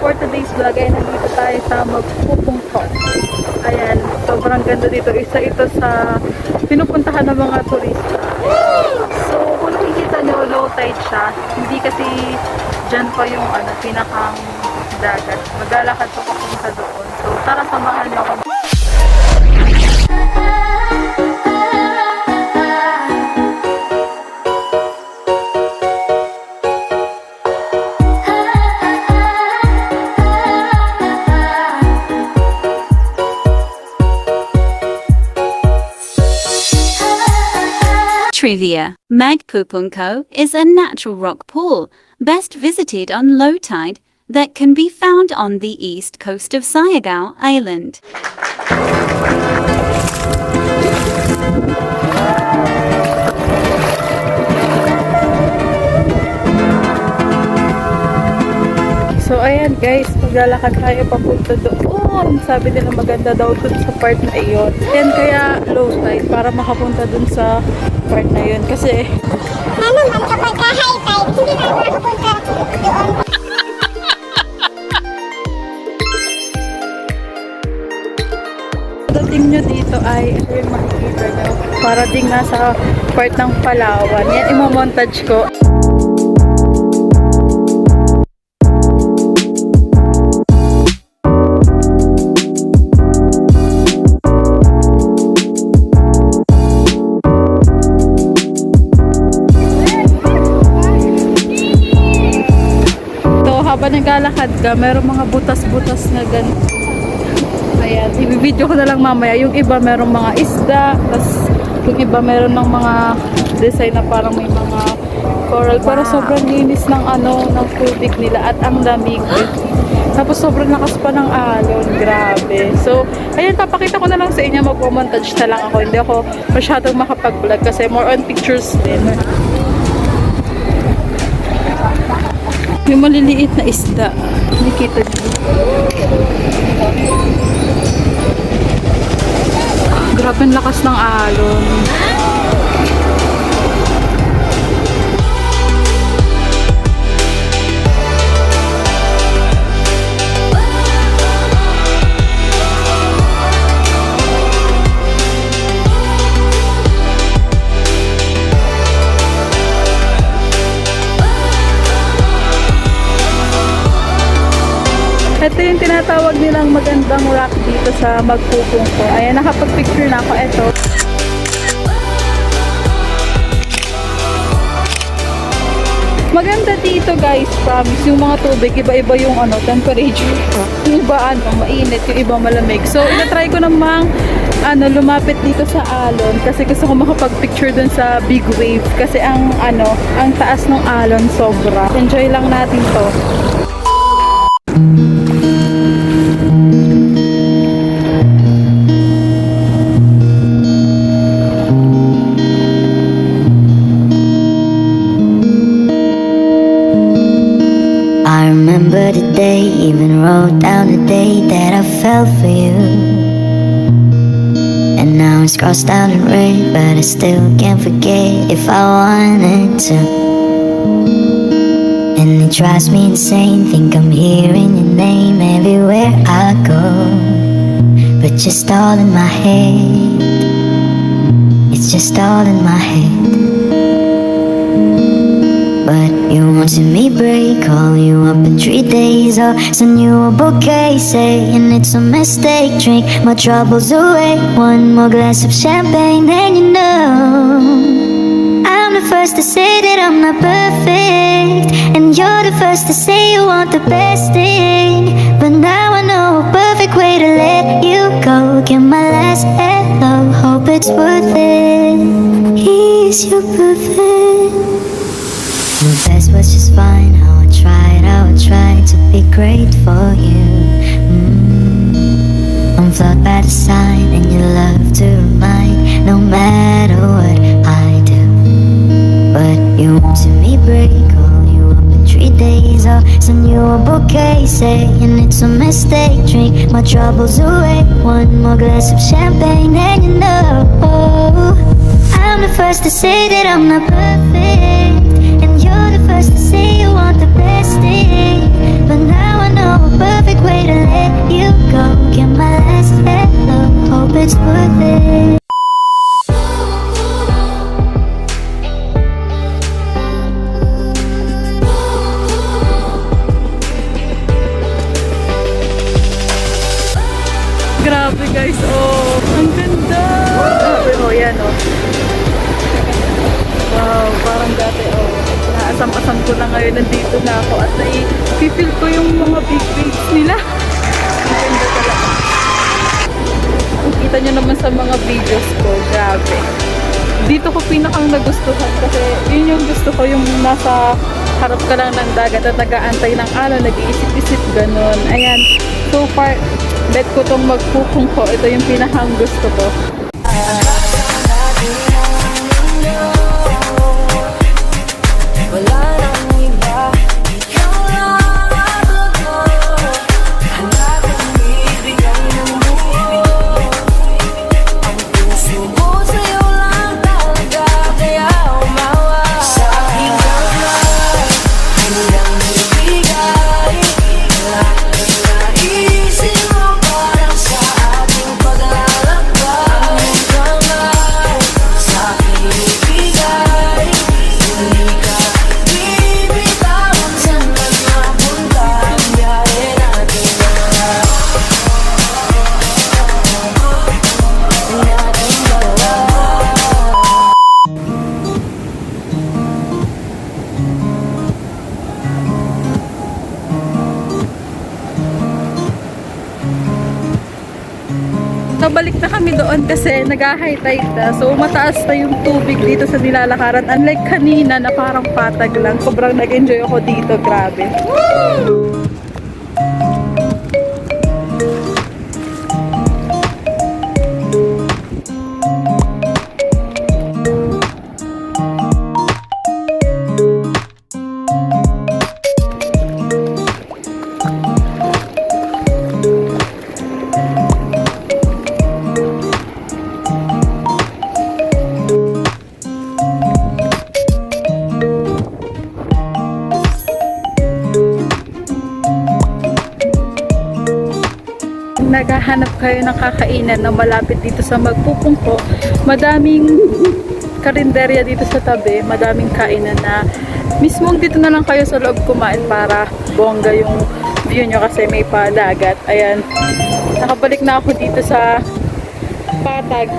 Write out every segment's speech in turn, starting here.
For today's vlog ay nandito tayo sa Magpupungko. Ayan, sobrang ganda dito. Isa ito sa pinupuntahan ng mga turista. So, kung nakikita nyo, low tide siya. Hindi kasi dyan pa yung pinakang dagat. Maglalakad pa papunta doon. So, tara samahan nyo ako. Trivia. Magpupungko is a natural rock pool, best visited on low tide, that can be found on the east coast of Siargao Island. So ayan guys, maglalakad tayo papunta doon. Sabi nila maganda daw dun sa part na iyon. Ayan kaya low tide para makapunta dun sa part na yun. Kasi naman kapag high tide, hindi na makapunta doon. dating nyo dito ay ito yung makikita nyo. Para ding nasa part ng Palawan. Yan, imo-montage ko. Habang naglalakad ka, merong mga butas-butas na ganito. Ayan, i-video ko na lang mamaya. Yung iba merong mga isda, tapos yung iba meron ng mga design na parang may mga coral. Pero sobrang linis ng ng tubig nila at ang lamig. Tapos sobrang lakas pa ng alon. Grabe. So, ayun, papakita ko na lang sa inyo. Mag-montage na lang ako. Hindi ako masyadong makapag-vlog kasi more on pictures din. Yung maliliit na isda. Nakikita niyo. Grabe ang lakas ng alon. Ito yung tinatawag nilang magandang rock dito sa Magpupungko. Ayan, nakapag-picture na ako. Ito. Maganda dito guys, promise. Yung mga tubig, iba-iba yung temperature. Yung iba mainit, yung iba malamig. So, ina-try ko namang lumapit dito sa alon kasi gusto ko makapag-picture dun sa big wave kasi ang taas ng alon sobra. Enjoy lang natin to. I remember the day, even wrote down the day that I fell for you. And now it's crossed out in red, but I still can't forget if I wanted to. And it drives me insane, think I'm hearing your name everywhere I go. But just all in my head, it's just all in my head. But you wanted me break, call you up in 3 days, or send you a bouquet, saying it's a mistake. Drink my troubles away, one more glass of champagne, then you know first to say that I'm not perfect, and you're the first to say you want the best thing. But now I know a perfect way to let you go. Get my last hello, hope it's worth it. Is you perfect? My best was just fine. How I tried to be great for you. I'm flawed by design, and you love to remind. No matter what I do, but you won't see me break. Call you up in 3 days, I'll send you a bouquet, saying it's a mistake. Drink my troubles away, one more glass of champagne, and you know I'm the first to say that I'm not perfect, and you're the first to say you want the best thing. But now I know a perfect way to let you go. Get my last hello, hope it's worth it. Grabe guys, oh, ang ganda. Grabe, oh, yan, oh. Wow, parang dati, oh. Naasam-asam ko na ngayon, nandito na ako at nai-feel ko yung mga big waves nila. Ang ganda talaga. Kita nyo naman sa mga videos ko, grabe. Dito ko pinakang nagustuhan kasi yun yung gusto ko, yung nasa harap ka lang ng dagat at nag-aantay ng alon, nag-iisip-isip, ganun. Ayan, so far, bet ko itong magpupong ko. Ito yung pinakang gusto ko. Nabalik na kami doon kasi nag-high tide na. So mataas na yung tubig dito sa nilalakaran. Unlike kanina na parang patag lang. Sobrang nag-enjoy ako dito. Grabe. Naghahanap kayo ng kakainan na malapit dito sa Magpupungko, madaming karinderya dito sa tabi, madaming kainan na mismong dito na lang kayo sa loob kumain para bongga yung view nyo kasi may padagat. Ayan, nakabalik na ako dito sa Patag.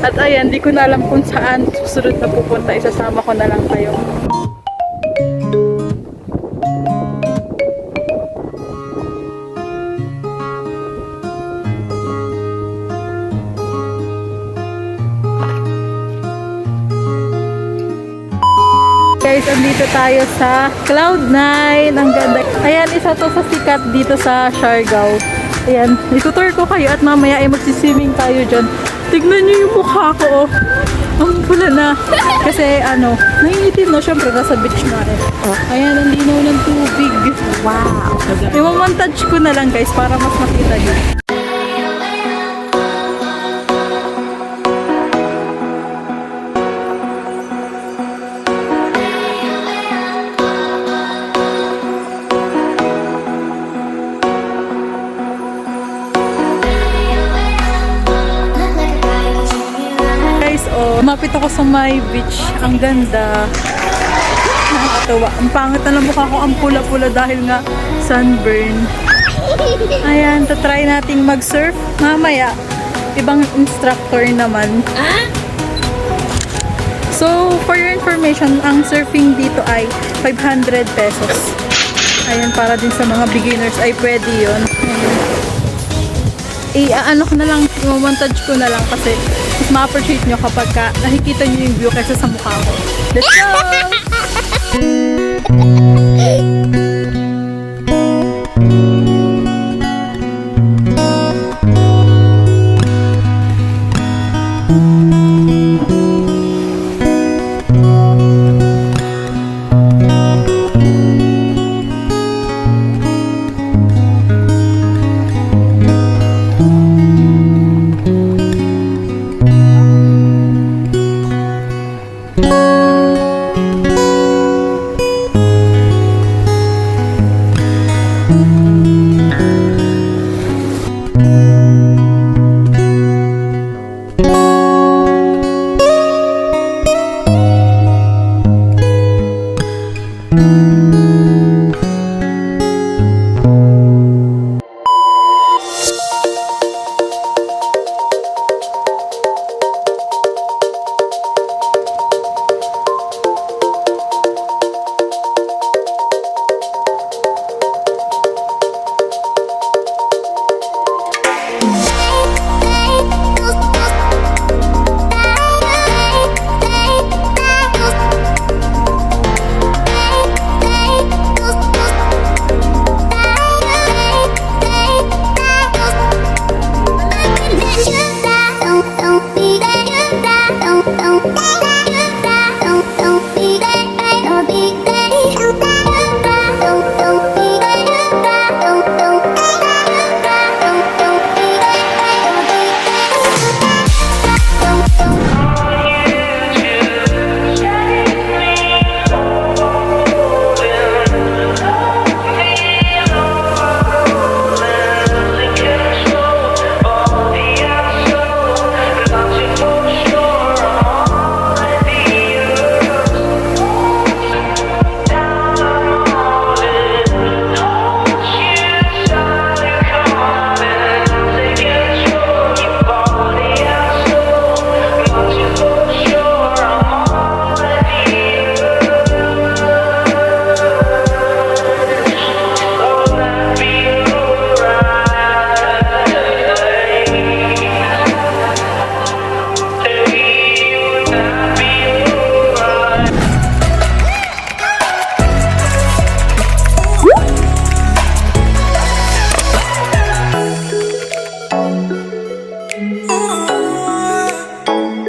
At ayan, di ko na alam kung saan susunod na pupunta, isasama ko na lang kayo. Guys, andito tayo sa Cloud9. Ang ganda. Ayan, isa to sa sikat dito sa Siargao. Ayan, itutur ko kayo at mamaya ay magsiswimming tayo dyan. Tignan nyo yung mukha ko, oh. Ang pula na. Kasi ano, nangingitim na. Syempre, nasa beach na eh. Ayan, ang linaw ng tubig. Wow. I-montage ko na lang guys para mas makita nyo. Lumapit ako sa my beach. Ang ganda. Nakakatawa. Ang pangit na lang mukha ko. Ang pula-pula dahil nga sunburn. Ayan, tatry nating mag-surf. Mamaya, ibang instructor naman. So, for information, ang surfing dito ay 500 pesos. Ayan, para din sa mga beginners ay pwede yun. I-ano ko na lang, i-montage ko na lang kasi mas ma-appreciate nyo kapag nakikita nyo yung view kaysa sa mukha ko. Let's go!